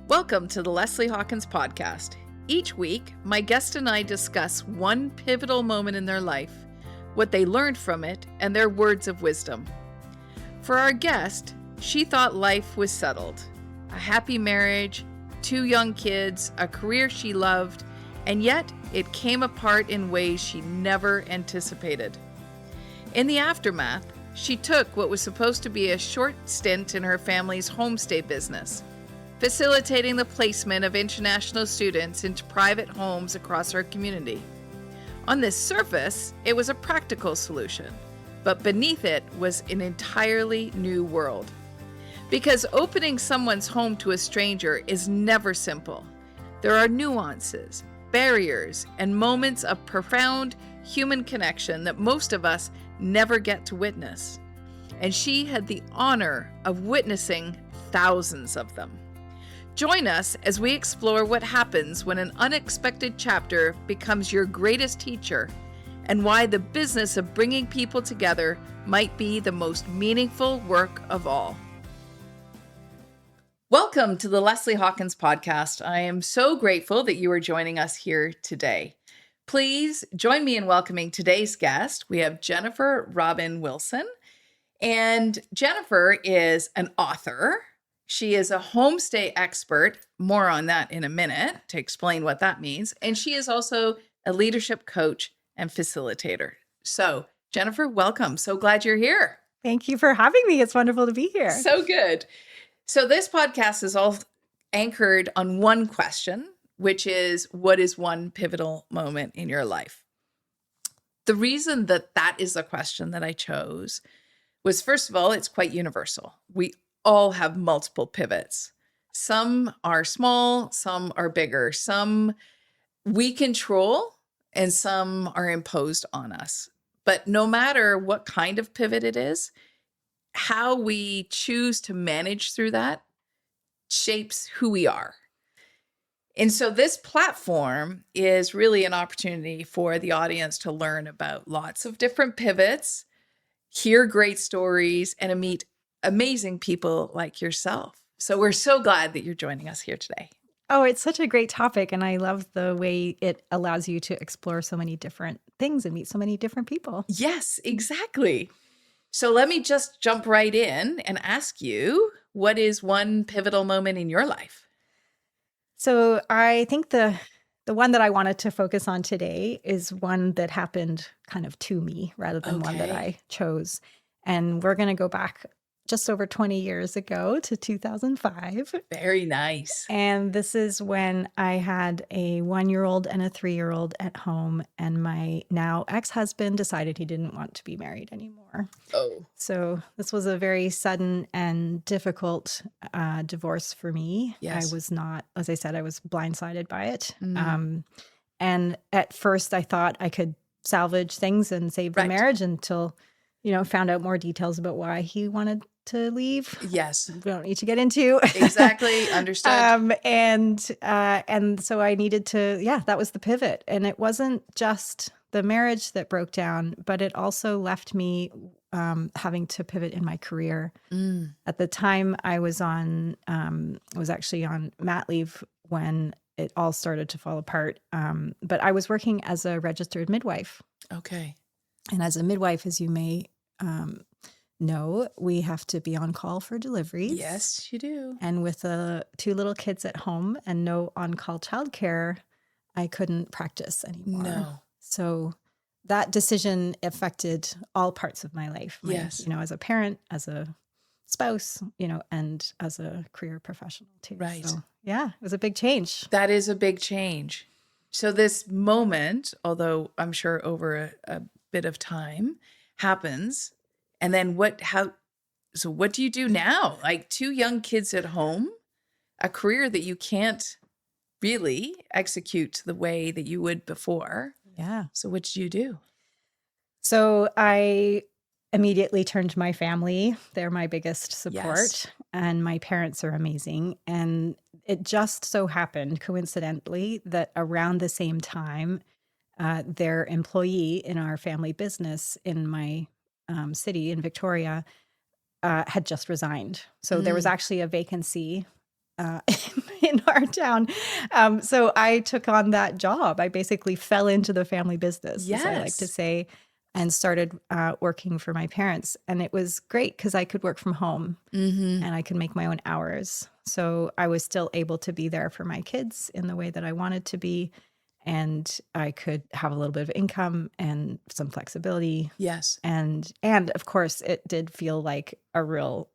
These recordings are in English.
Welcome to the Leslie Hawkins podcast. Each week, my guest and I discuss one pivotal moment in their life, what they learned from it, and their words of wisdom. For our guest, she thought life was settled. A happy marriage, 2 young kids, a career she loved, and yet it came apart in ways she never anticipated. In the aftermath, she took what was supposed to be a short stint in her family's homestay business, facilitating the placement of international students into private homes across our community. On this surface, it was a practical solution, but beneath it was an entirely new world. Because opening someone's home to a stranger is never simple. There are nuances, barriers, and moments of profound human connection that most of us never get to witness. And she had the honor of witnessing thousands of them. Join us as we explore what happens when an unexpected chapter becomes your greatest teacher, and why the business of bringing people together might be the most meaningful work of all. Welcome to the Leslie Hawkins podcast. I am so grateful that you are joining us here today. Please join me in welcoming today's guest. We have Jennifer Robin Wilson, and Jennifer is an author. She is a homestay expert, more on that in a minute to explain what that means. And she is also a leadership coach and facilitator. So, Jennifer, welcome. So glad you're here. Thank you for having me. It's wonderful to be here. So good. So this podcast is all anchored on one question, which is, what is one pivotal moment in your life? The reason that that is a question that I chose was, first of all, it's quite universal. We all have multiple pivots. Some are small, some are bigger, some we control, and some are imposed on us. But no matter what kind of pivot it is, how we choose to manage through that shapes who we are. And so this platform is really an opportunity for the audience to learn about lots of different pivots, hear great stories, and meet amazing people like yourself. So we're so glad that you're joining us here today. Oh, it's such a great topic. And I love the way it allows you to explore so many different things and meet so many different people. Yes, exactly. So let me just jump right in and ask you, what is one pivotal moment in your life? So I think the one that I wanted to focus on today is one that happened kind of to me rather than one that I chose. And we're going to go back just over 20 years ago to 2005. Very nice. And this is when I had a 1-year-old and a 3-year-old at home, and my now ex-husband decided he didn't want to be married anymore. Oh. So this was a very sudden and difficult divorce for me. Yes. I was not, as I said, I was blindsided by it. And at first I thought I could salvage things and save the marriage until, found out more details about why he wanted to leave. Yes. We don't need to get into. Exactly. Understood. And so I needed to, that was the pivot. And it wasn't just the marriage that broke down, but it also left me having to pivot in my career. At the time I was actually on mat leave when it all started to fall apart. But I was working as a registered midwife. Okay. And as a midwife, as you may know, we have to be on call for deliveries. Yes, you do. And with 2 little kids at home and no on-call childcare, I couldn't practice anymore. No. So that decision affected all parts of my life. Yes. As a parent, as a spouse, and as a career professional too. Right. So, it was a big change. That is a big change. So this moment, although I'm sure over a bit of time, happens. And then what do you do now? Like 2 young kids at home, a career that you can't really execute the way that you would before. Yeah. So what did you do? So I immediately turned to my family. They're my biggest support. Yes. And my parents are amazing. And it just so happened, coincidentally, that around the same time, their employee in our family business in my city in Victoria had just resigned. So there was actually a vacancy uh, in our town. So I took on that job. I basically fell into the family business, as I like to Yes. say, and started working for my parents. And it was great because I could work from home Mm-hmm. and I could make my own hours. So I was still able to be there for my kids in the way that I wanted to be. And I could have a little bit of income and some flexibility. Yes. And of course, it did feel like a real,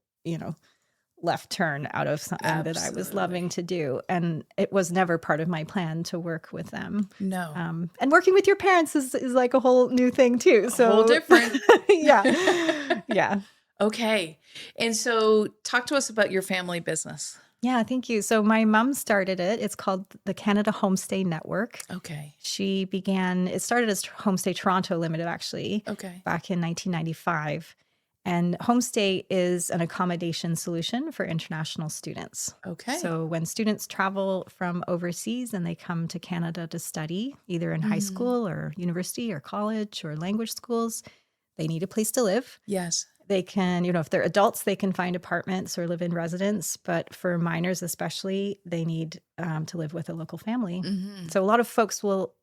left turn out of something that I was loving Absolutely. to do. And it was never part of my plan to work with them. No. And working with your parents is like a whole new thing too. A whole So different. yeah. Yeah. Okay. And so talk to us about your family business. Yeah, thank you. So my mom started it. It's called the Canada Homestay Network. Okay. It started as Homestay Toronto Limited, actually, Okay. back in 1995. And Homestay is an accommodation solution for international students. Okay. So when students travel from overseas and they come to Canada to study, either in high Mhm. school or university or college or language schools, they need a place to live. Yes. They can, if they're adults, they can find apartments or live in residence. But for minors, especially, they need to live with a local family. Mm-hmm. So a lot of folks will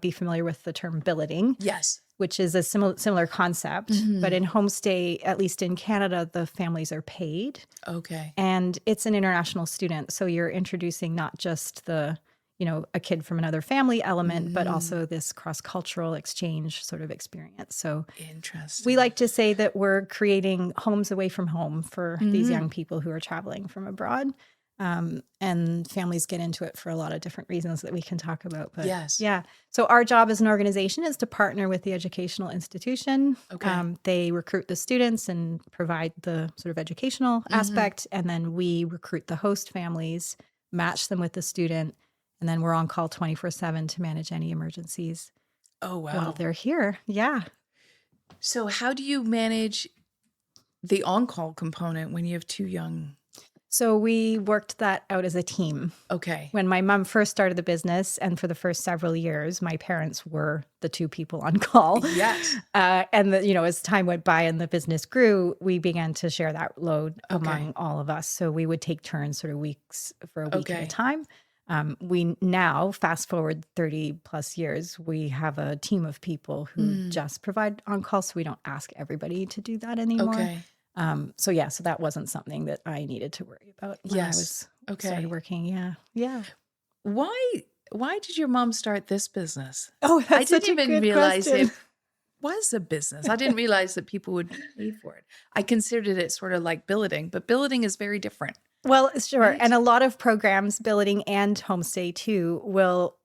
be familiar with the term billeting, Yes. which is a similar concept. Mhm. But in homestay, at least in Canada, the families are paid. Okay. And it's an international student. So you're introducing not just a kid from another family element, but also this cross-cultural exchange sort of experience. So Interesting. we like to say that we're creating homes away from home for these young people who are traveling from abroad. And families get into it for a lot of different reasons that we can talk about. But Yes. yeah. So our job as an organization is to partner with the educational institution. Okay. They recruit the students and provide the sort of educational aspect. And then we recruit the host families, match them with the student. And then we're on call 24/7 to manage any emergencies Oh, wow. while they're here. Yeah. So how do you manage the on-call component when you have two young? So we worked that out as a team. Okay. When my mom first started the business, and for the first several years, my parents were the two people on call. Yes. And as time went by and the business grew, we began to share that load among all of us. So we would take turns, sort of weeks for a week at a time. We now, fast forward 30 plus years, we have a team of people who just provide on call. So we don't ask everybody to do that anymore. Okay. So that wasn't something that I needed to worry about when I was started working. Yeah. Yeah. Why did your mom start this business? Oh, I that's such didn't a even good realize question. it was a business. I didn't realize that people would pay for it. I considered it sort of like billeting, but billeting is very different. Well, sure. Right? And a lot of programs, billeting and homestay too, will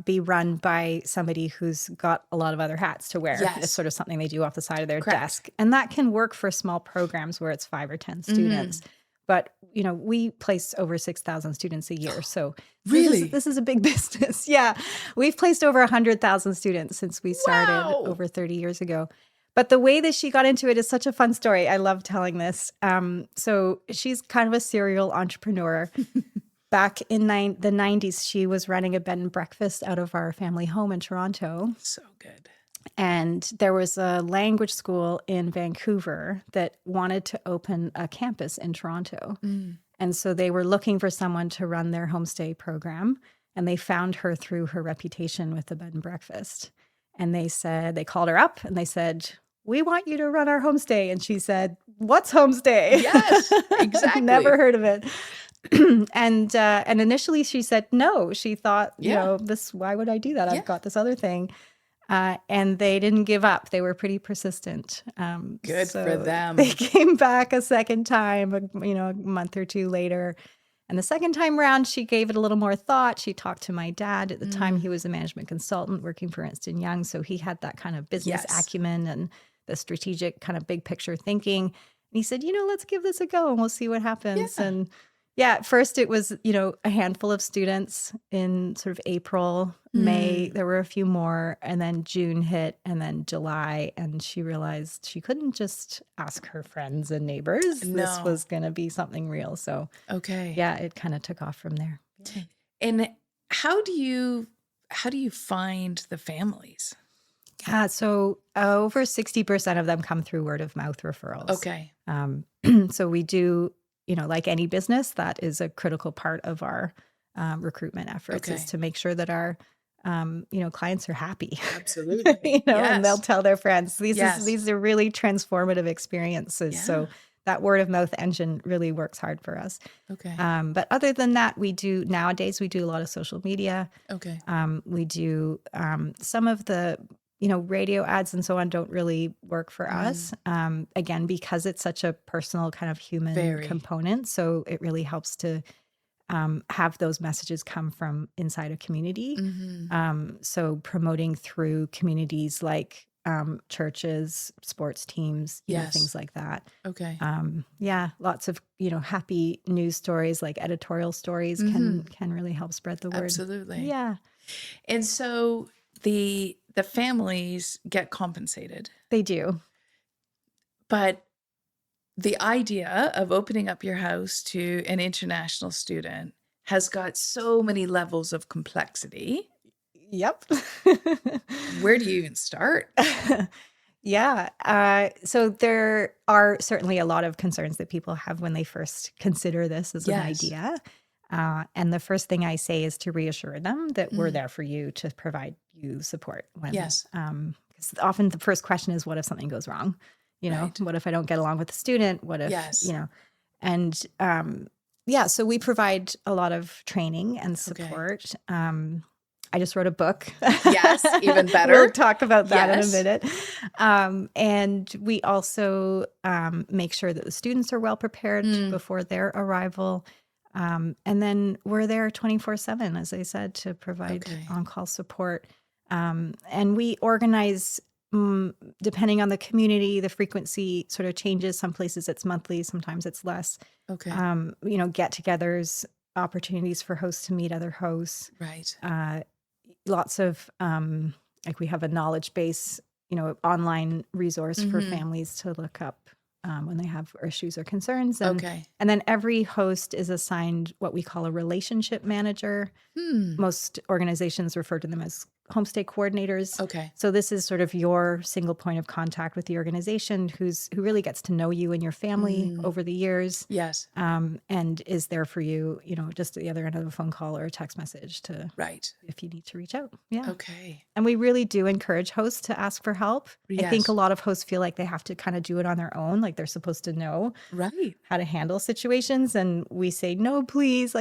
be run by somebody who's got a lot of other hats to wear. Yes. It's sort of something they do off the side of their Correct. desk. And that can work for small programs where it's 5 or 10 students. But, we place over 6,000 students a year. So Really? this is a big business. Yeah. We've placed over 100,000 students since we started over 30 years ago. But the way that she got into it is such a fun story. I love telling this. So she's kind of a serial entrepreneur. Back in the 90s, she was running a bed and breakfast out of our family home in Toronto. So good. And there was a language school in Vancouver that wanted to open a campus in Toronto. And so they were looking for someone to run their homestay program. And they found her through her reputation with the bed and breakfast. And they called her up and they said, "We want you to run our homestay." And she said, "What's homestay?" Yes, exactly. Never heard of it. And initially she said no. She thought, why would I do that? I've got this other thing. And they didn't give up. They were pretty persistent. Good for them. They came back a second time, a month or two later. And the second time around, she gave it a little more thought. She talked to my dad. At the time, he was a management consultant working for Ernst & Young. So he had that kind of business acumen and the strategic kind of big picture thinking. And he said, let's give this a go and we'll see what happens. Yeah. And at first it was, a handful of students in sort of April, May. There were a few more, and then June hit, and then July. And she realized she couldn't just ask her friends and neighbors. This was going to be something real. So, it kind of took off from there. Yeah. And how do you find the families? Yeah, so over 60% of them come through word of mouth referrals. Okay. So we do like any business, that is a critical part of our recruitment efforts is Okay. to make sure that our clients are happy, Absolutely. and they'll Yes. tell their friends. Yes. These are really transformative experiences. Yeah. So that word of mouth engine really works hard for us. Okay. But other than that, nowadays we do a lot of social media. Okay. We do some of the, radio ads and so on don't really work for us. Again, because it's such a personal kind of human Very. component. So it really helps to have those messages come from inside a community. So promoting through communities like churches, sports teams, Yes. things like that. Okay. Lots of happy news stories, like editorial stories, can really help spread the word. Absolutely. Yeah, And so the families get compensated, they do. but the idea of opening up your house to an international student has got so many levels of complexity. Yep. Where do you even start? Yeah. So there are certainly a lot of concerns that people have when they first consider this as an Yes. idea. And the first thing I say is to reassure them that we're there for you to provide you support. Yes. Because often the first question is, what if something goes wrong? Right. What if I don't get along with the student? What if, Yes. and so we provide a lot of training and support. I just wrote a book. Yes, even better. We'll talk about that Yes. in a minute. And we also make sure that the students are well prepared before their arrival. And then we're there 24/7, as I said, to provide on-call support. And we organize, depending on the community, the frequency sort of changes. Some places it's monthly, sometimes it's less. Okay. Get-togethers, opportunities for hosts to meet other hosts. Right. Lots of like we have a knowledge base, online resource for families to look up when they have issues or concerns. And then every host is assigned what we call a relationship manager. Most organizations refer to them as homestay coordinators. Okay. So this is sort of your single point of contact with the organization who really gets to know you and your family over the years. Yes. And is there for you, just at the other end of a phone call or a text message Right. if you need to reach out. Yeah. Okay. And we really do encourage hosts to ask for help. Yes. I think a lot of hosts feel like they have to kind of do it on their own, like they're supposed to know how to handle situations. And we say, no, please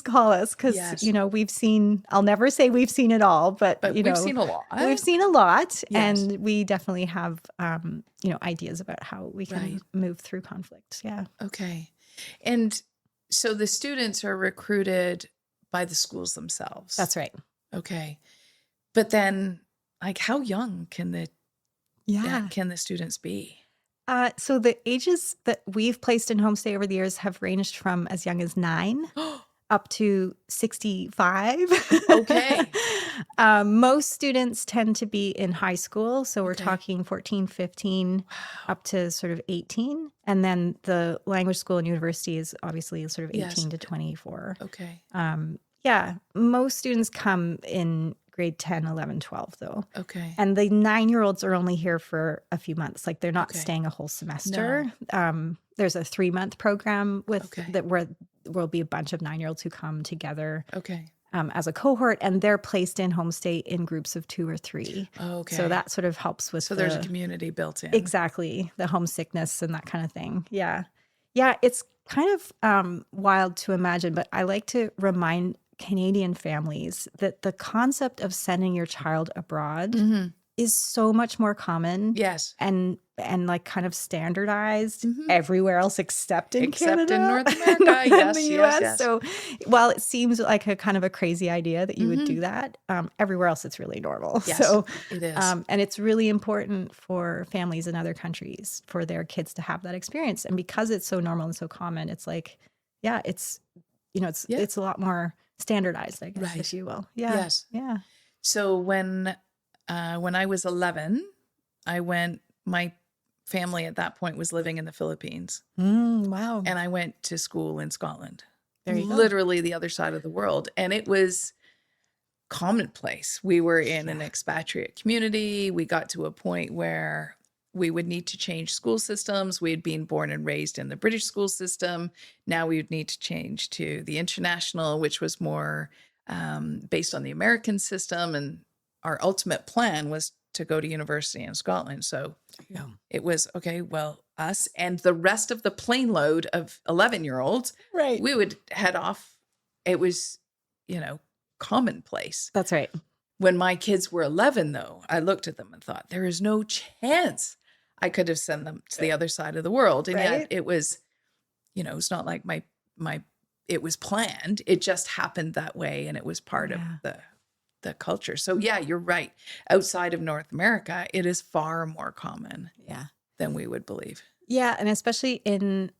call us. Because, we've seen, I'll never say we've seen it all, but we've seen a lot. We've seen a lot. Yes. And we definitely have, ideas about how we can move through conflict. Yeah. Okay. And so the students are recruited by the schools themselves. That's right. Okay. But then, like, how young can the students be? So the ages that we've placed in Homestay over the years have ranged from as young as 9 up to 65. Okay. Most students tend to be in high school. So we're talking 14, 15, up to sort of 18. And then the language school and university is obviously sort of 18 to 24. Okay. Most students come in grade 10, 11, 12, though. Okay. And the 9-year-olds are only here for a few months. Like they're not staying a whole semester. No. There's a 3-month program where will be a bunch of 9-year-olds who come together as a cohort, and they're placed in Homestay in groups of 2 or 3. Okay. So that sort of helps with there's a community built in. Exactly. The homesickness and that kind of thing. Yeah. Yeah, it's kind of wild to imagine, but I like to remind Canadian families that the concept of sending your child abroad is so much more common. Yes. And like kind of standardized everywhere else except in Canada. In North America. Yes, in the yes, US. yes. So while it seems like a kind of a crazy idea that you would do that, everywhere else it's really normal. Yes, so it is. And it's really important for families in other countries for their kids to have that experience. And because it's so normal and so common, it's like, it's a lot more standardized, I guess, if you will. Yeah. Yes. Yeah. So when I was 11, my family at that point was living in the Philippines. Wow. And I went to school in Scotland. There you go. Literally the other side of the world. And it was commonplace. We were in an expatriate community. We got to a point where we would need to change school systems. We had been born and raised in the British school system. Now we would need to change to the international, which was more based on the American system. And our ultimate plan was to go to university in Scotland. So Yeah. it was, okay, well, us and the rest of the plane load of 11-year-olds, Right. we would head off. It was, commonplace. That's right. When my kids were 11, though, I looked at them and thought, there is no chance I could have sent them to the other side of the world. And Right. yet it was, it's not like it was planned. It just happened that way. And it was part of the culture. So yeah, you're right. Outside of North America, it is far more common than we would believe. Yeah. And especially in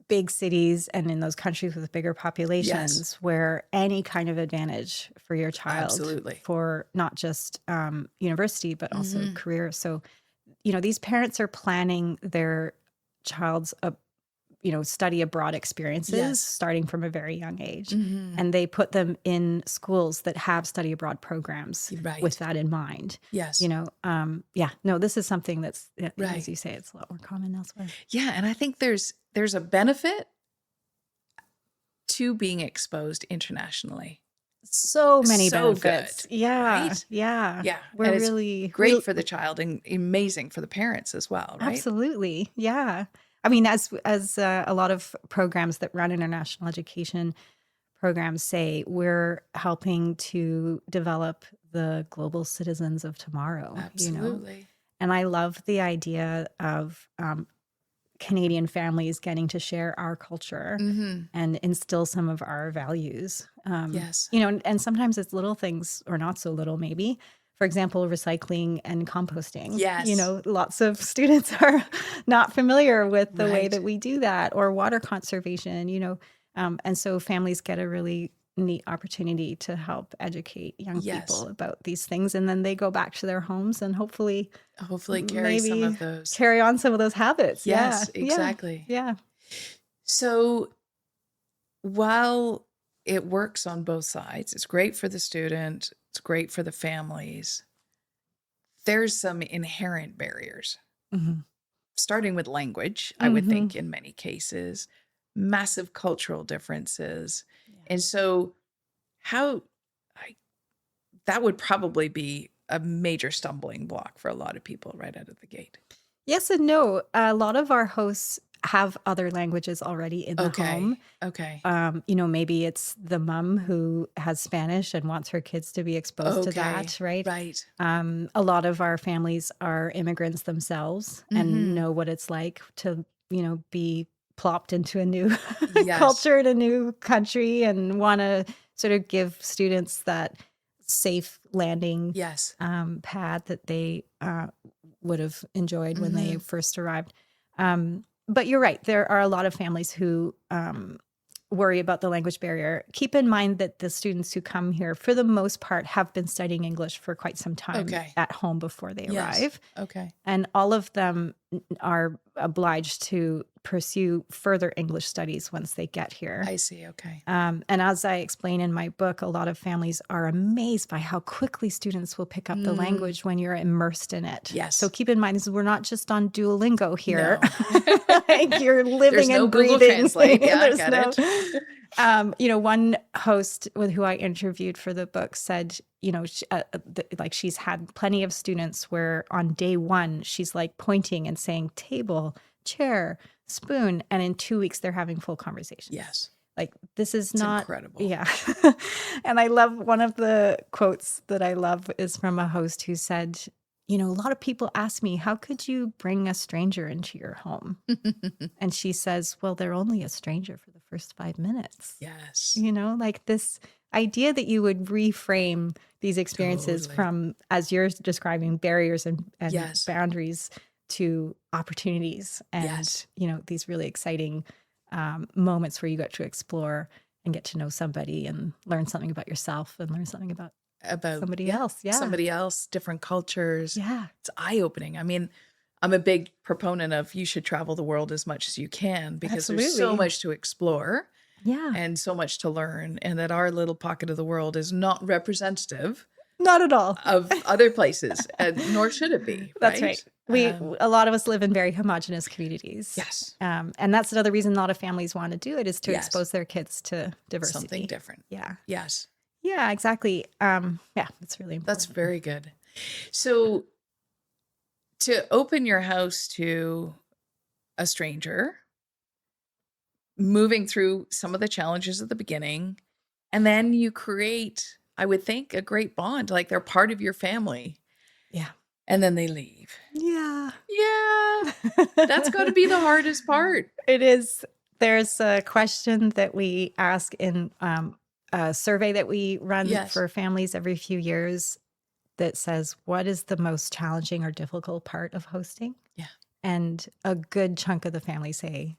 big cities and in those countries with bigger populations where any kind of advantage for your child Absolutely. for not just university, but also career. So, these parents are planning their child's, study abroad experiences starting from a very young age. And they put them in schools that have study abroad programs with that in mind. Yes. No, this is something that's, as you say, it's a lot more common elsewhere. Yeah. And I think there's a benefit to being exposed internationally. So many So benefits. good, Yeah. right? Yeah. Yeah. We're And it's really great for the child and amazing for the parents as well, right? Absolutely. Yeah. I mean, as a lot of programs that run international education programs say, we're helping to develop the global citizens of tomorrow. Absolutely. And I love the idea of Canadian families getting to share our culture and instill some of our values. Yes. And sometimes it's little things or not so little, maybe. For example, recycling and composting. Yes. Lots of students are not familiar with the way Right. that we do that, or water conservation, and so families get a really neat opportunity to help educate young people about these things. And then they go back to their homes and hopefully carry some of those. carry on some of those habits. Yes, Yeah. exactly. Yeah. So while it works on both sides, it's great for the student, it's great for the families, there's some inherent barriers. Mhm. Starting with language, I would think in many cases, massive cultural differences. And so that would probably be a major stumbling block for a lot of people right out of the gate. Yes and no. A lot of our hosts have other languages already in the home. Okay. Maybe it's the mom who has Spanish and wants her kids to be exposed to that, right? Right. A lot of our families are immigrants themselves and know what it's like to, be plopped into a new culture in a new country and want to sort of give students that safe landing pad that they would have enjoyed when they first arrived. But you're right. There are a lot of families who worry about the language barrier. Keep in mind that the students who come here, for the most part, have been studying English for quite some time at home before they arrive. Okay. And all of them are obliged to pursue further English studies once they get here. I see. Okay. And as I explain in my book, a lot of families are amazed by how quickly students will pick up the language when you're immersed in it. Yes. So keep in mind, we're not just on Duolingo here. No. Like you're living There's no and Google breathing. Translate. Yeah, I There's get it. One host with who I interviewed for the book said, she's had plenty of students where on day one, she's like pointing and saying table, chair, spoon. And in 2 weeks, they're having full conversations. Yes. Like this is It's not incredible. Yeah. And I love one of the quotes that I love is from a host who said, a lot of people ask me, how could you bring a stranger into your home? And she says, well, they're only a stranger for the first 5 minutes. Yes. Like this idea that you would reframe these experiences Totally. from, as you're describing, barriers and Yes. boundaries to opportunities and, Yes. these really exciting moments where you get to explore and get to know somebody and learn something about yourself and learn something about somebody else. Yeah. Somebody else, different cultures. Yeah. It's eye-opening. I mean, I'm a big proponent of you should travel the world as much as you can because there's so Absolutely. much to explore Yeah. and so much to learn, and that our little pocket of the world is not representative Not at all. of other places, nor should it be. That's Right. right. A lot of us live in very homogenous communities. Yes. And that's another reason a lot of families want to do it, is to Yes. expose their kids to diversity. Something different. Yeah. Yes. Yeah, exactly. Yeah, it's really important. That's very good. So to open your house to a stranger, moving through some of the challenges at the beginning, and then you create, I would think, a great bond, like they're part of your family, Yeah. and then they leave. Yeah. Yeah. That's got to be the hardest part. It is. There's a question that we ask in a survey that we run Yes. for families every few years that says, what is the most challenging or difficult part of hosting? Yeah. And a good chunk of the family say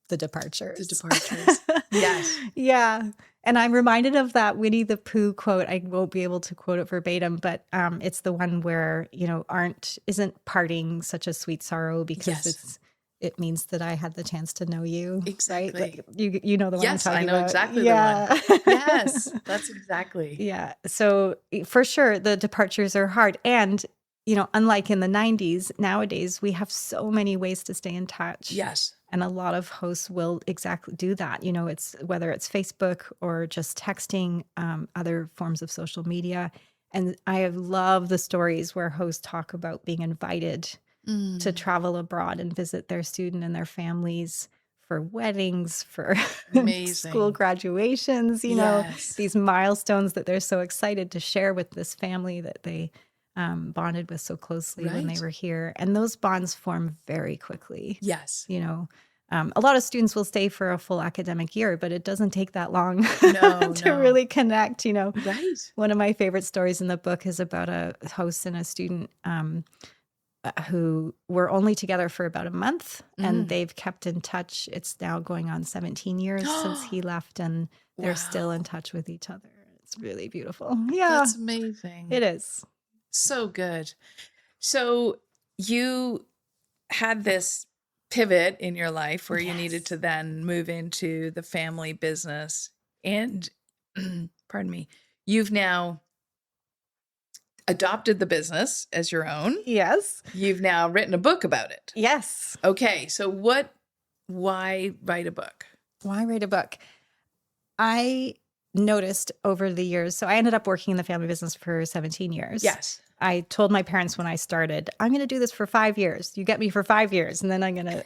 the departures. The departures. Yes. Yeah. And I'm reminded of that Winnie the Pooh quote. I won't be able to quote it verbatim, but it's the one where, isn't parting such a sweet sorrow because Yes. it means that I had the chance to know you. Exactly. Right? Like, you know the one Yes, I'm talking I know about. exactly Yeah. the one. Yes, that's exactly. Yeah. So for sure, the departures are hard. And, unlike in the 90s, nowadays we have so many ways to stay in touch. Yes. And a lot of hosts will exactly do that. It's whether it's Facebook or just texting, other forms of social media. And I love the stories where hosts talk about being invited to travel abroad and visit their student and their families for weddings, for Amazing. school graduations, Yes. these milestones that they're so excited to share with this family that they bonded with so closely when they Right. were here. And those bonds form very quickly. Yes. A lot of students will stay for a full academic year, but it doesn't take that long No, to no. really connect. Right. One of my favorite stories in the book is about a host and a student who were only together for about a month, and they've kept in touch. It's now going on 17 years since he left, and they're still in touch with each other. It's really beautiful. Yeah, That's amazing. it is. So good. So you had this pivot in your life where you needed to then move into the family business, and pardon me, you've now adopted the business as your own. Yes. You've now written a book about it. Yes. Okay. So why write a book? Why write a book? I noticed over the years, so I ended up working in the family business for 17 years. Yes. I told my parents when I started, I'm going to do this for 5 years. You get me for 5 years, and then I'm going to.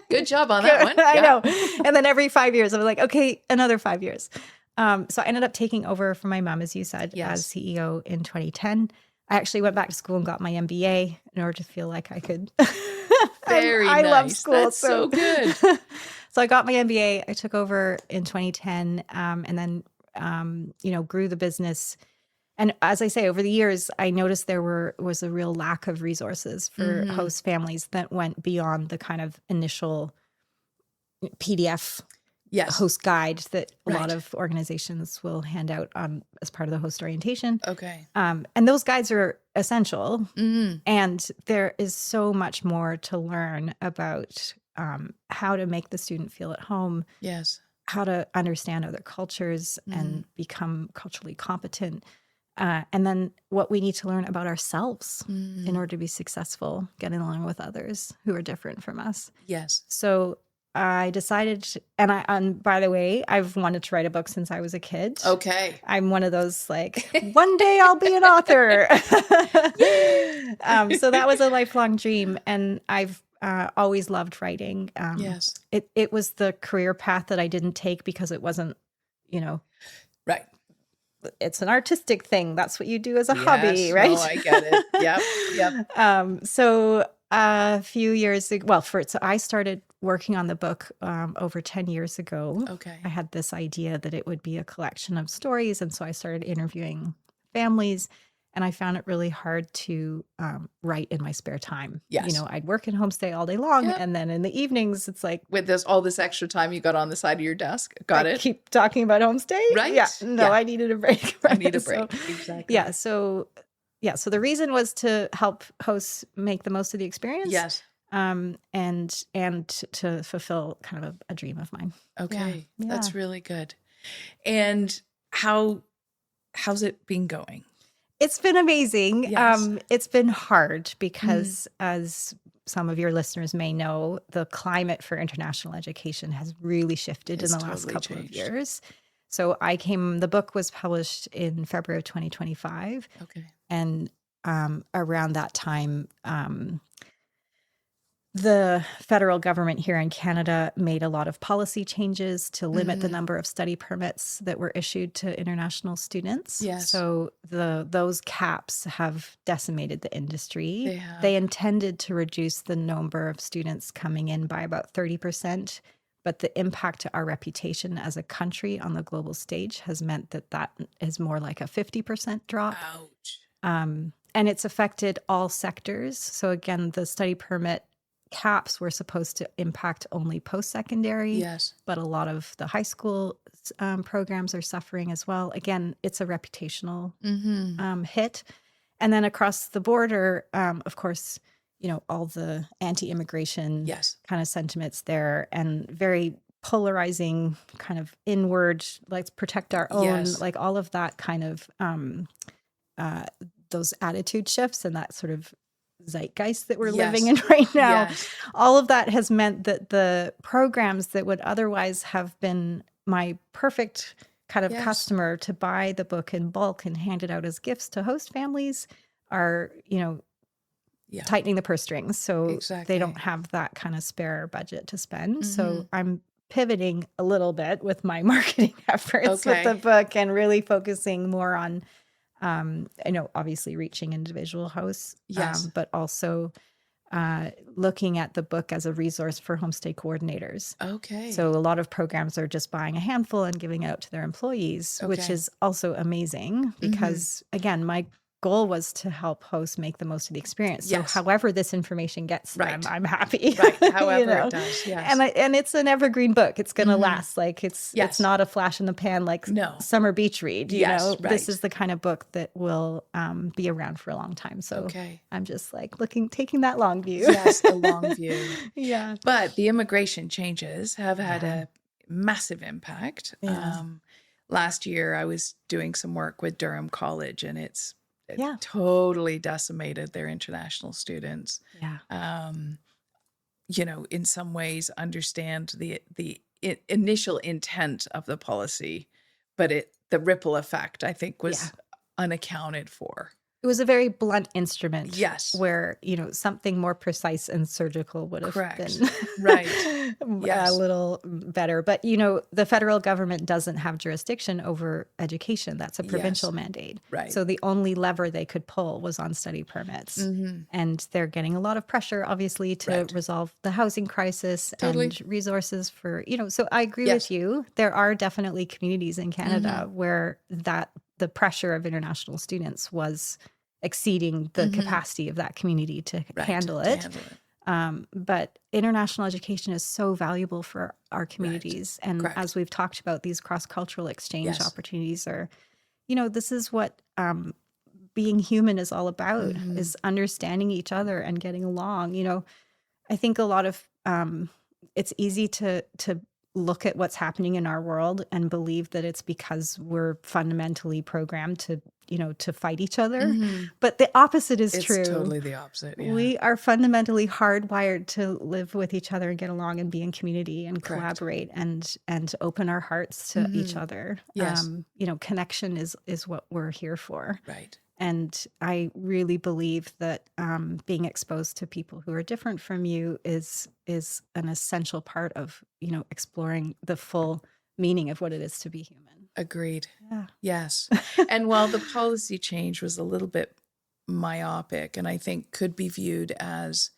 Good job on that one. I Yeah. know. And then every 5 years, I'm like, okay, another 5 years. So I ended up taking over from my mom, as you said, Yes. as CEO in 2010. I actually went back to school and got my MBA in order to feel like I could. Very I love nice. school. That's so good. So I got my MBA. I took over in 2010, and then grew the business. And as I say, over the years, I noticed there was a real lack of resources for host families that went beyond the kind of initial PDF Yes. host guide that a lot Right. of organizations will hand out as part of the host orientation. Okay. And those guides are essential. Mm. And there is so much more to learn about how to make the student feel at home, Yes. how to understand other cultures and become culturally competent. And then what we need to learn about ourselves in order to be successful, getting along with others who are different from us. Yes. So I decided, and by the way, I've wanted to write a book since I was a kid. Okay. I'm one of those like, one day I'll be an author. So that was a lifelong dream. And I've always loved writing. Yes. It was the career path that I didn't take because it wasn't, Right. it's an artistic thing. That's what you do as a hobby, Yes. right? No, I get it. Yep. Yep. So a few years ago, so I started working on the book over 10 years ago. Okay. I had this idea that it would be a collection of stories. And so I started interviewing families, and I found it really hard to write in my spare time. Yes. I'd work in Homestay all day long. Yep. And then in the evenings, it's like, With all this extra time you got on the side of your desk. Got I it. keep talking about Homestay. Right? Yeah. No, Yeah. I needed a break. I need a So, break. Exactly. yeah. So the reason was to help hosts make the most of the experience. Yes. And to fulfill kind of a dream of mine. Okay. Yeah. That's really good. And how's it been going? It's been amazing. Yes. It's been hard Mm. because, as some of your listeners may know, the climate for international education has really shifted in It's the last totally couple of changed. years. So the book was published in February of 2025. Okay. And around that time, the federal government here in Canada made a lot of policy changes to limit the number of study permits that were issued to international students. Yes. So those caps have decimated the industry. They have. They intended to reduce the number of students coming in by about 30%, but the impact to our reputation as a country on the global stage has meant that is more like a 50% drop. Ouch. And it's affected all sectors. So again, the study permit caps were supposed to impact only post-secondary, Yes. but a lot of the high school programs are suffering as well. Again, it's a reputational hit. And then across the border, of course, all the anti-immigration Yes. kind of sentiments there, and very polarizing kind of inward, let's protect our own, Yes. like all of that kind of those attitude shifts and that sort of zeitgeist that we're living in right now. Yes. All of that has meant that the programs that would otherwise have been my perfect kind of Yes. customer to buy the book in bulk and hand it out as gifts to host families are, Yeah. tightening the purse strings. So Exactly. they don't have that kind of spare budget to spend. So I'm pivoting a little bit with my marketing efforts with the Okay. book and really focusing more on obviously reaching individual hosts, Yes. but also looking at the book as a resource for homestay coordinators. Okay. So a lot of programs are just buying a handful and giving it out to their employees, which Okay. is also amazing because, again, my goal was to help hosts make the most of the experience. So Yes. however this information gets to them, Right. I'm happy. Right. However You know? it does. Yes. And it's an evergreen book. It's going to last. Like it's Yes. not a flash in the pan like No. summer beach read. Yes, This right. is the kind of book that will be around for a long time. So Okay. I'm just like taking that long view. Yes, a long view. Yeah. But the immigration changes have had Yeah. a massive impact. Yeah. Last year, I was doing some work with Durham College, and it Yeah. totally decimated their international students. Yeah. In some ways, understand the initial intent of the policy, but the ripple effect, I think, was unaccounted for. It was a very blunt instrument. Yes. Where, something more precise and surgical would have Correct. been Right. a Yes. little better. But, the federal government doesn't have jurisdiction over education. That's a provincial Yes. mandate. Right. So the only lever they could pull was on study permits. And they're getting a lot of pressure, obviously, to Right. resolve the housing crisis Totally. and resources for, so I agree Yes. with you. There are definitely communities in Canada where the pressure of international students was exceeding the capacity of that community to Right. handle To it. handle it. But international education is so valuable for our communities. And Correct. as we've talked about, these cross-cultural exchange Yes. opportunities are, this is what being human is all about, is understanding each other and getting along. I think a lot of it's easy to look at what's happening in our world and believe that it's because we're fundamentally programmed to fight each other. But the opposite is It's true. totally the opposite. Yeah. We are fundamentally hardwired to live with each other and get along and be in community and Correct. collaborate and open our hearts to each other. Yes. Connection is what we're here for. Right. And I really believe that being exposed to people who are different from you is an essential part of, exploring the full meaning of what it is to be human. Agreed. Yeah. Yes. And while the policy change was a little bit myopic and I think could be viewed as,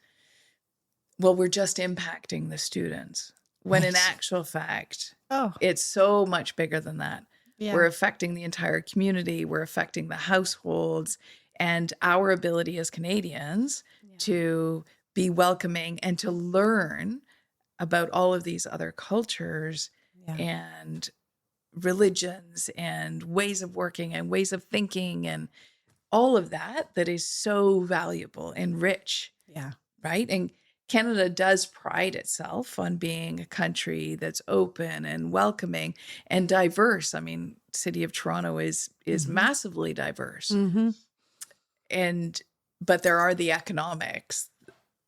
well, we're just impacting the students, when in Right. actual fact, Oh, it's so much bigger than that. yeah. We're affecting the entire community. We're affecting the households and our ability as Canadians to be welcoming and to learn about all of these other cultures Yeah. and religions and ways of working and ways of thinking and all of that is so valuable and rich, Yeah. right? And Canada does pride itself on being a country that's open and welcoming and diverse. I mean, City of Toronto is massively diverse. Mm-hmm. but there are the economics.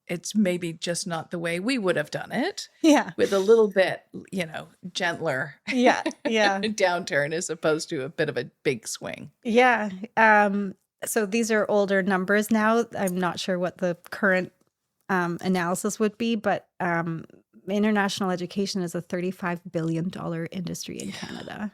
It's maybe just not the way we would have done it. Yeah. With a little bit, gentler Yeah. Yeah. downturn as opposed to a bit of a big swing. Yeah. So these are older numbers now. I'm not sure what the current analysis would be, but international education is a $35 billion industry in Canada.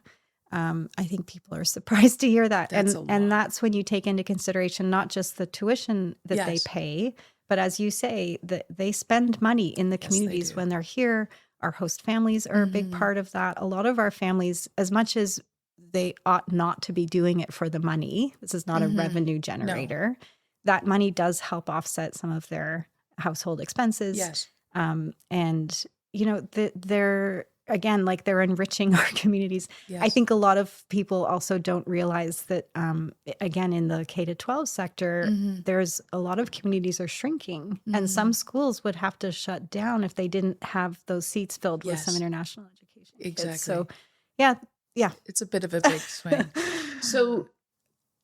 I think people are surprised to hear that. And that's when you take into consideration not just the tuition that they pay, but as you say, that they spend money in the communities when they're here. Our host families are a big part of that. A lot of our families, as much as they ought not to be doing it for the money, this is not a revenue generator, that money does help offset some of their household expenses. Yes. And, they're, again, like they're enriching our communities. Yes. I think a lot of people also don't realize that, again, in the K-12 sector, there's a lot of communities are shrinking and some schools would have to shut down if they didn't have those seats filled with some international education. Exactly. So, yeah. It's a bit of a big swing. So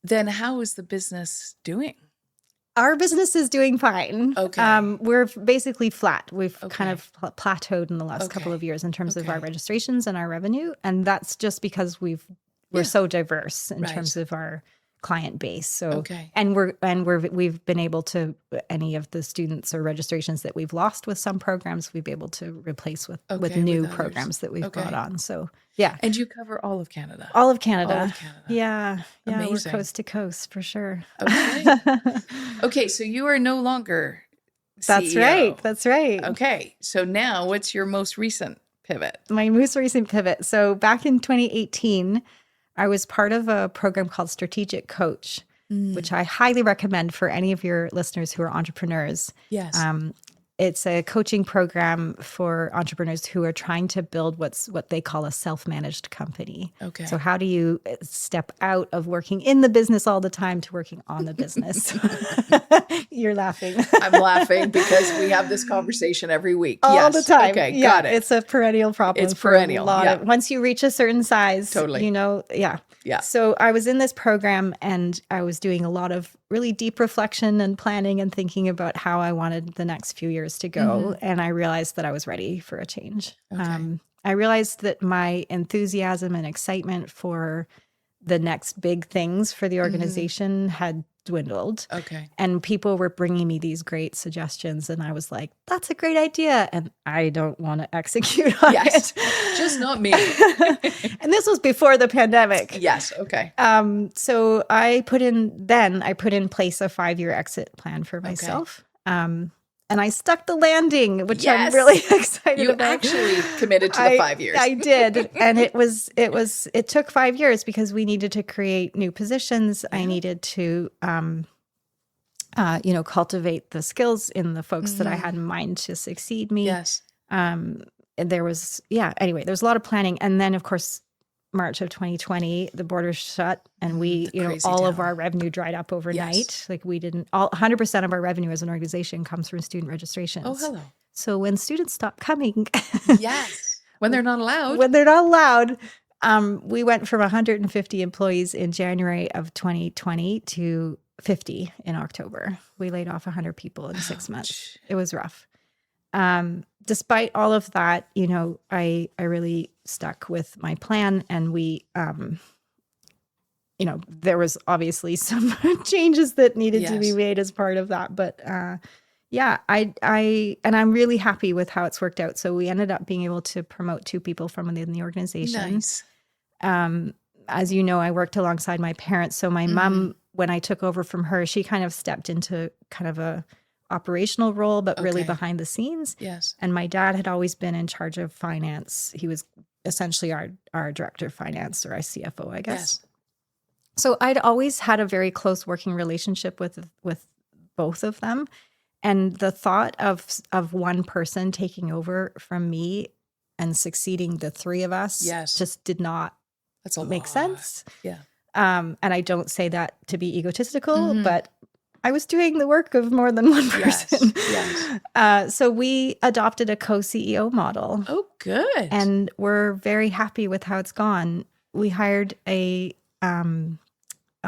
then how is the business doing? Our business is doing fine. Okay. We're basically flat. We've kind of plateaued in the last couple of years in terms of our registrations and our revenue. And that's just because we're so diverse in terms of our client base. So, and we've been able to, any of the students or registrations that we've lost with some programs, we've been able to replace with new programs that we've brought on. So, yeah. And you cover all of Canada? All of Canada. All of Canada. Yeah. Yeah. Amazing. We're coast to coast for sure. Okay. Okay. So you are no longer CEO. That's right. Okay. So now what's your most recent pivot? My most recent pivot. So back in 2018, I was part of a program called Strategic Coach, which I highly recommend for any of your listeners who are entrepreneurs. Yes. It's a coaching program for entrepreneurs who are trying to build what they call a self-managed company. Okay. So how do you step out of working in the business all the time to working on the business? You're laughing. I'm laughing because we have this conversation every week. All the time. Okay, got it. It's a perennial problem. It's perennial. Once you reach a certain size, Yeah. So I was in this program and I was doing a lot of really deep reflection and planning and thinking about how I wanted the next few years to go. And I realized that I was ready for a change. Okay. I realized that my enthusiasm and excitement for the next big things for the organization had dwindled. Okay. And people were bringing me these great suggestions. And I was like, that's a great idea. And I don't want to execute on it. Just not me. And this was before the pandemic. Yes. Okay. So I put in place a 5-year exit plan for myself. And I stuck the landing, which I'm really excited about. You actually committed to the 5 years. I did. And it took 5 years because we needed to create new positions. I needed to, cultivate the skills in the folks that I had in mind to succeed me. Yes. And there was a lot of planning. And then of course, March of 2020, the borders shut and we, all of our revenue dried up overnight. Yes. Like 100% of our revenue as an organization comes from student registrations. Oh, hello. So when students stop coming, when they're not allowed, we went from 150 employees in January of 2020 to 50 in October. We laid off 100 people in 6 months. It was rough. Despite all of that, I really stuck with my plan and we, there was obviously some changes that needed to be made as part of that. But I'm really happy with how it's worked out. So we ended up being able to promote 2 people from within the organization. Nice. As you know, I worked alongside my parents. So my mom, when I took over from her, she kind of stepped into kind of a operational role, but really behind the scenes. Yes. And my dad had always been in charge of finance. He was essentially our director of finance or our CFO, I guess. Yes. So I'd always had a very close working relationship with both of them. And the thought of one person taking over from me and succeeding the 3 of us just did not make sense. Yeah. And I don't say that to be egotistical, but I was doing the work of more than one person. Yes. So we adopted a co-CEO model. Oh, good. And we're very happy with how it's gone. We hired a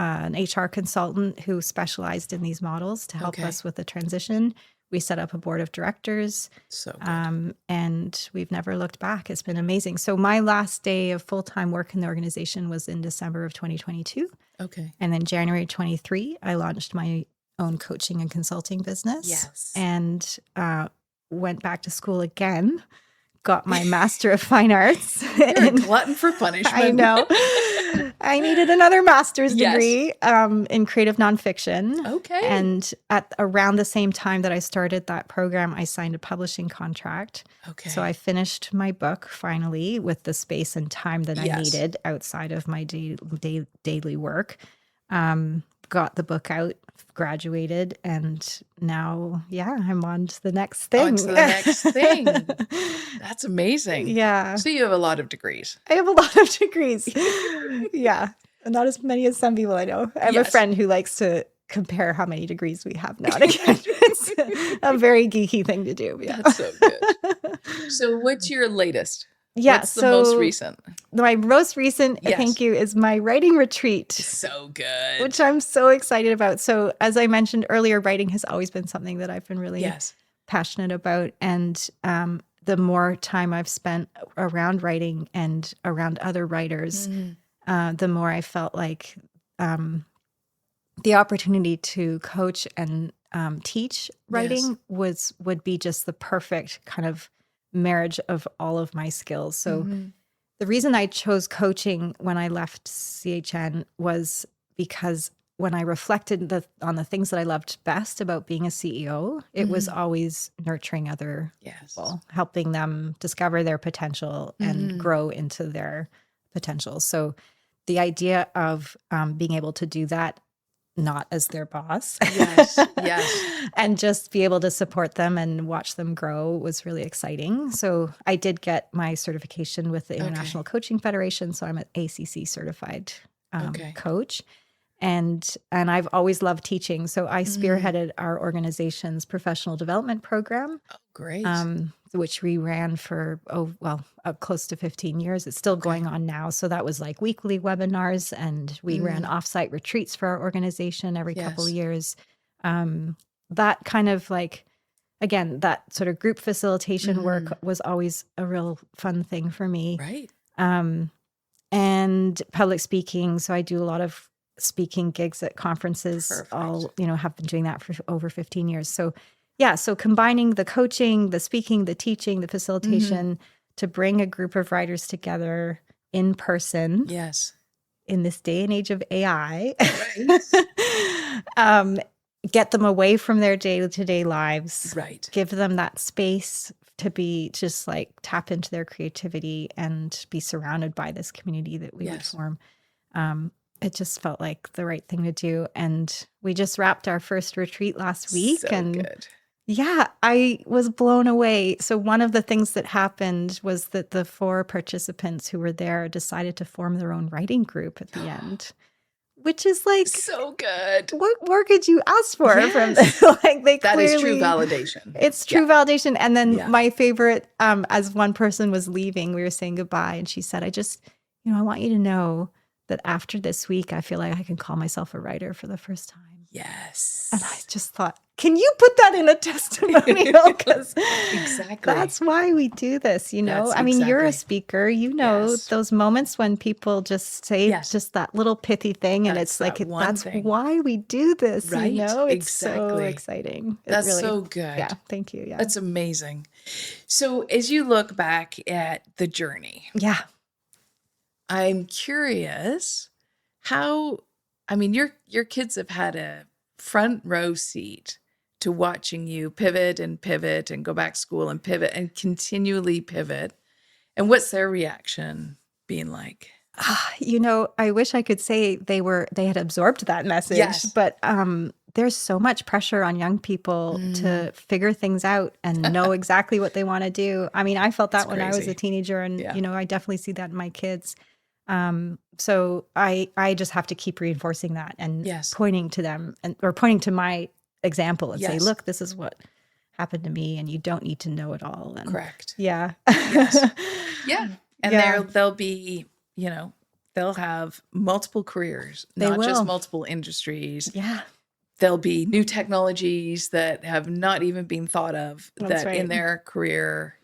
an HR consultant who specialized in these models to help Okay. us with the transition. We set up a board of directors, So good. and we've never looked back. It's been amazing. So my last day of full-time work in the organization was in December of 2022. Okay. And then January 23, I launched my own coaching and consulting business. Yes. And went back to school again, got my Master of Fine Arts. You're a glutton for punishment. I know. I needed another master's Yes. degree in creative nonfiction. Okay. And at around the same time that I started that program, I signed a publishing contract. Okay. So I finished my book finally with the space and time that I Yes. needed outside of my daily work. Got the book out, graduated, and now, I'm on to the next thing. On to the next thing. That's amazing. Yeah. So you have a lot of degrees. I have a lot of degrees. Yeah. Not as many as some people I know. I have a Yes. friend who likes to compare how many degrees we have now and again. It's a very geeky thing to do. Yeah. That's so good. So what's your latest? Yeah. What's the most recent? My most recent, Yes. thank you, is my writing retreat, So good. which I'm so excited about. So as I mentioned earlier, writing has always been something that I've been really Yes. passionate about. And the more time I've spent around writing and around other writers, the more I felt like the opportunity to coach and teach writing would be just the perfect kind of marriage of all of my skills. So the reason I chose coaching when I left CHN was because when I reflected on the things that I loved best about being a CEO, it was always nurturing other people, helping them discover their potential and grow into their potential. So the idea of being able to do that, not as their boss, Yes. Yes. and just be able to support them and watch them grow was really exciting. So I did get my certification with the International Coaching Federation. So I'm an ACC certified coach. And I've always loved teaching. So I spearheaded our organization's professional development program. Oh, great. Which we ran for, close to 15 years. It's still going on now. So that was like weekly webinars, and we ran offsite retreats for our organization every couple of years. That kind of like, again, that sort of group facilitation work was always a real fun thing for me. Right. And public speaking. So I do a lot of speaking gigs at conferences. Perfect. Have been doing that for over 15 years. So so combining the coaching, the speaking, the teaching, the facilitation to bring a group of writers together in person. Yes. In this day and age of AI, Right. Get them away from their day-to-day lives. Right. Give them that space to be just like tap into their creativity and be surrounded by this community that we would form. It just felt like the right thing to do. And we just wrapped our first retreat last week. So and good. yeah, I was blown away. So one of the things that happened was that the 4 participants who were there decided to form their own writing group at the end, which is like, So good. what more could you ask for from Yes. like they That clearly, is true validation. It's true validation. And then Yeah. my favorite, as one person was leaving, we were saying goodbye, and she said, I want you to know that after this week, I feel like I can call myself a writer for the first time. Yes. And I just thought, can you put that in a testimonial? Because Exactly. that's why we do this, you know? That's I mean, you're a exactly. speaker, you know, Yes. those moments when people just say Yes. just that little pithy thing, and That's it's like, that one that's thing. why we do this, Right. you know? It's so Exactly. exciting. It That's really, so good. yeah, thank you. Yeah. That's amazing. So as you look back at the journey, Yeah. I'm curious your kids have had a front row seat to watching you pivot and go back to school and pivot and continually pivot. And what's their reaction been like? You know, I wish I could say they had absorbed that message, Yes. but there's so much pressure on young people to figure things out and know exactly what they want to do. I mean, I felt that It's when I was crazy. a teenager, and Yeah. you know, I definitely see that in my kids. So I just have to keep reinforcing that and Yes. pointing to them or pointing to my example and say, Yes. look, this is what happened to me, and you don't need to know it all. And Correct. yeah. Yes. Yeah. And Yeah. they'll be, they'll have multiple careers, They not just will. multiple industries. Yeah, There'll be new technologies that have not even been thought of that's that in right. their career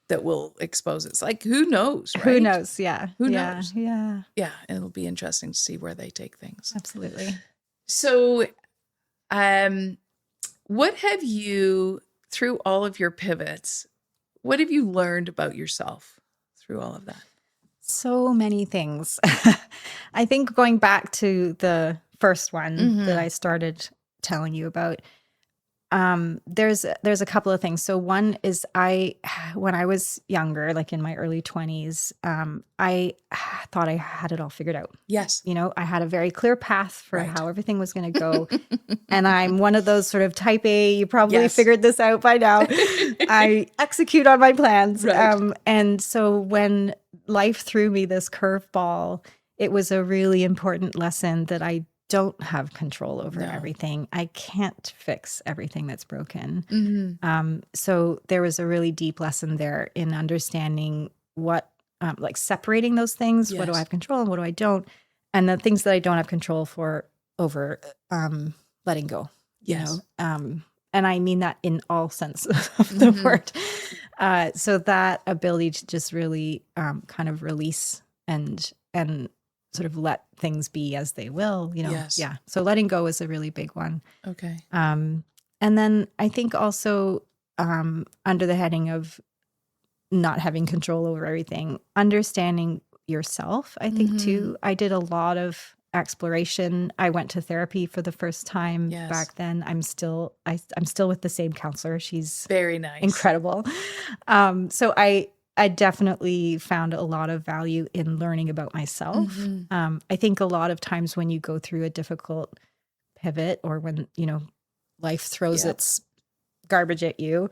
that will expose it. It's like, who knows, right? Who knows? Yeah. Who Yeah. knows? Yeah. Yeah, it'll be interesting to see where they take things. Absolutely. So, what have you, through all of your pivots, what have you learned about yourself through all of that? So many things. I think going back to the first one that I started telling you about, there's a couple of things. So one is when I was younger, like in my early 20s, I thought I had it all figured out. Yes. You know, I had a very clear path for Right. how everything was going to go. And I'm one of those sort of type A, you probably Yes. figured this out by now. I execute on my plans. Right. And so when life threw me this curveball, it was a really important lesson that I don't have control over No. everything. I can't fix everything that's broken. Mm-hmm. So there was a really deep lesson there in understanding what, like separating those things. What do I Yes. have control and what do I don't? And the things that I don't have control over letting go. Yes. And I mean that in all sense of the word. So that ability to just really kind of release and sort of let things be as they will, Yes. Yeah. So letting go is a really big one. Okay. And then I think also under the heading of not having control over everything, understanding yourself, I think too. I did a lot of exploration. I went to therapy for the first time back then. I'm still with the same counselor. She's very nice, incredible. So I definitely found a lot of value in learning about myself. I think a lot of times when you go through a difficult pivot or when, life throws its garbage at you,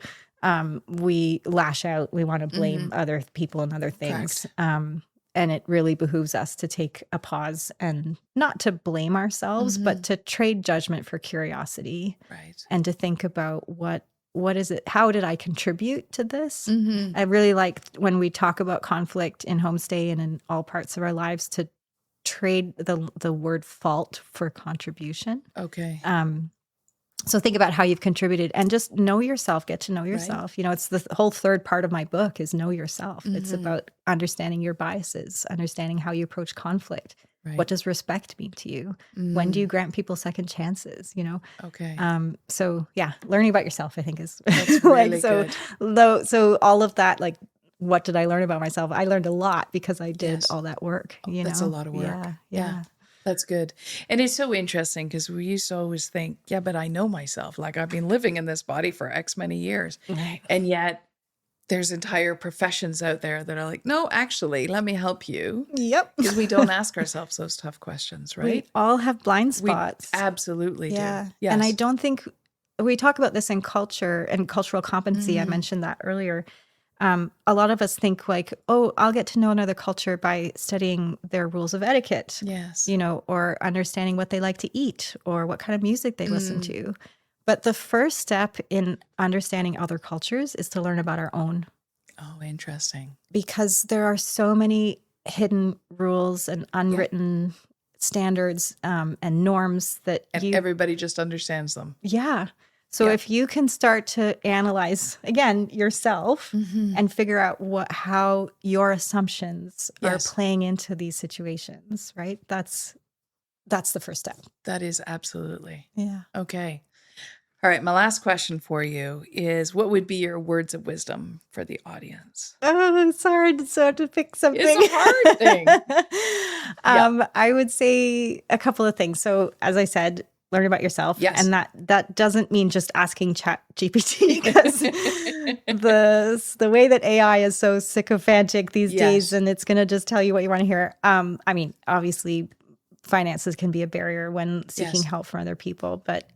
we lash out. We want to blame other people and other things. And it really behooves us to take a pause and not to blame ourselves, but to trade judgment for curiosity. Right. And to think about what is it? How did I contribute to this? I really like when we talk about conflict in Homestay and in all parts of our lives to trade the word fault for contribution. Okay. So think about how you've contributed and just know yourself, get to know yourself. Right. It's the whole third part of my book is know yourself. It's about understanding your biases, understanding how you approach conflict. Right. What does respect mean to you? When do you grant people second chances? Okay. So yeah, learning about yourself, I think is That's really good. So all of that, like, what did I learn about myself? I learned a lot because I did all that work. That's a lot of work. Yeah. That's good. And it's so interesting because we used to always think, yeah, but I know myself. Like I've been living in this body for X many years. Right. And yet there's entire professions out there that are like, no, actually, let me help you. Yep. Because we don't ask ourselves those tough questions, right? We all have blind spots. We absolutely do. Yes. And I don't think we talk about this in culture and cultural competency. I mentioned that earlier. A lot of us think like, oh, I'll get to know another culture by studying their rules of etiquette. Yes. Or understanding what they like to eat or what kind of music they listen to. But the first step in understanding other cultures is to learn about our own. Oh, interesting. Because there are so many hidden rules and unwritten standards and norms that everybody just understands them. Yeah. So if you can start to analyze, again, yourself and figure out how your assumptions are playing into these situations, right? That's the first step. That is absolutely. Yeah. Okay. All right. My last question for you is, what would be your words of wisdom for the audience? Oh, it's hard to pick something. It's a hard thing. I would say a couple of things. So as I said, learn about yourself. Yes. And that doesn't mean just asking ChatGPT because the way that AI is so sycophantic these days, and it's going to just tell you what you want to hear. I mean, obviously finances can be a barrier when seeking help from other people, but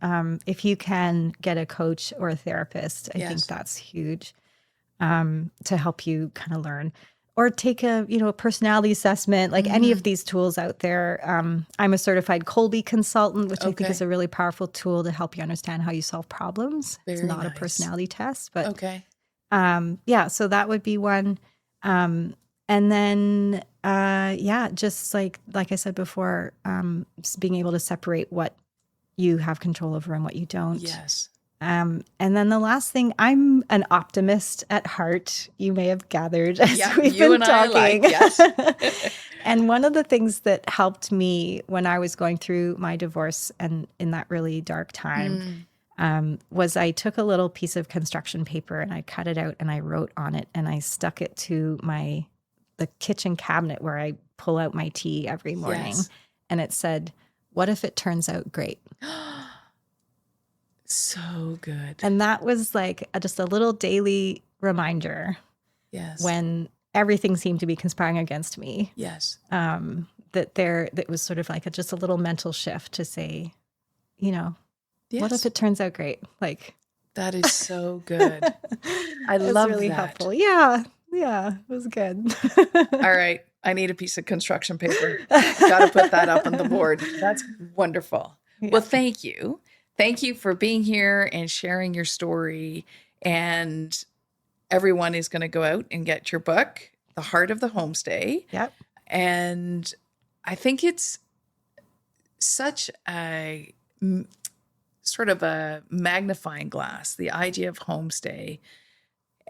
if you can get a coach or a therapist, I think that's huge to help you kind of learn. Or take a personality assessment, like any of these tools out there. I'm a certified Colby consultant, which I think is a really powerful tool to help you understand how you solve problems. It's not a personality test, but so that would be one. And And then, just like I said before, being able to separate what you have control over and what you don't. Yes. And then the last thing, I'm an optimist at heart. You may have gathered as we've you been and talking. yes. And one of the things that helped me when I was going through my divorce and in that really dark time was I took a little piece of construction paper and I cut it out and I wrote on it and I stuck it to the kitchen cabinet where I pull out my tea every morning. Yes. And it said, "What if it turns out great?" So good. And that was like just a little daily reminder. Yes. When everything seemed to be conspiring against me. Yes. That was sort of like just a little mental shift to say, yes. What if it turns out great? Like, that is so good. I love really that. Helpful. Yeah. Yeah. It was good. All right. I need a piece of construction paper. Got to put that up on the board. That's wonderful. Yeah. Well, thank you. Thank you for being here and sharing your story. And everyone is going to go out and get your book, The Heart of the Homestay. Yep. And I think it's such a sort of a magnifying glass, the idea of homestay.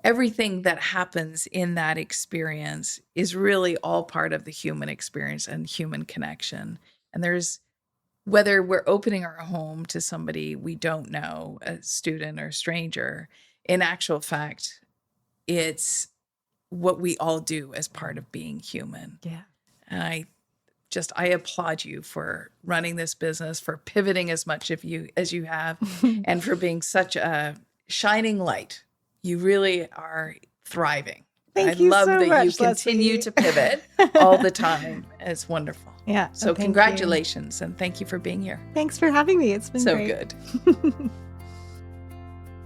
Everything that happens in that experience is really all part of the human experience and human connection. And whether we're opening our home to somebody we don't know, a student or a stranger, in actual fact, it's what we all do as part of being human. Yeah. And I applaud you for running this business, for pivoting as much as you have, and for being such a shining light. You really are thriving. Thank you love so that much, you continue Leslie. to pivot all the time. It's wonderful. Yeah. So congratulations and thank you for being here. Thanks for having me. It's been so great. Good.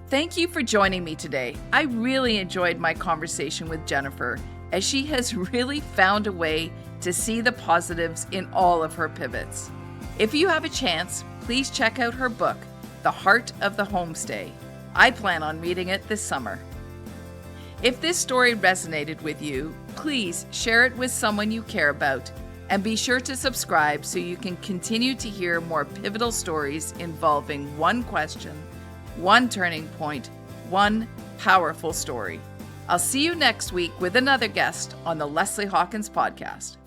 Thank you for joining me today. I really enjoyed my conversation with Jennifer, as she has really found a way to see the positives in all of her pivots. If you have a chance, please check out her book, The Heart of the Homestay. I plan on reading it this summer. If this story resonated with you, please share it with someone you care about, and be sure to subscribe so you can continue to hear more pivotal stories involving one question, one turning point, one powerful story. I'll see you next week with another guest on the Leslie Hawkins Podcast.